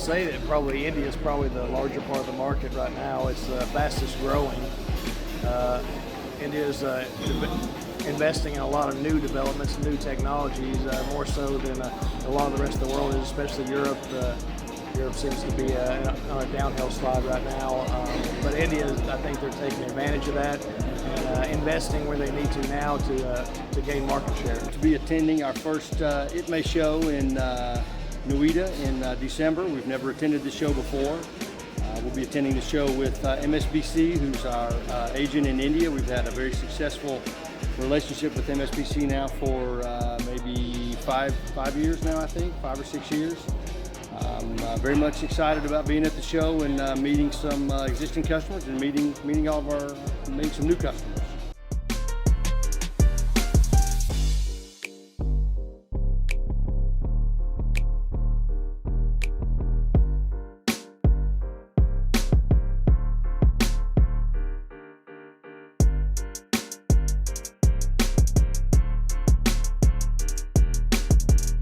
say that probably India is probably the larger part of the market right now. It's the fastest growing. India is investing in a lot of new developments, new technologies, more so than a lot of the rest of the world is, especially Europe. Europe seems to be on a downhill slide right now, but India, I think they're taking advantage of that and investing where they need to now to gain market share. To be attending our first ITME show in Noida in December. We've never attended this show before. We'll be attending the show with MSBC, who's our agent in India. We've had a very successful relationship with MSBC now for maybe five years now, I think, 5 or 6 years. Very much excited about being at the show and meeting some existing customers and meeting some new customers.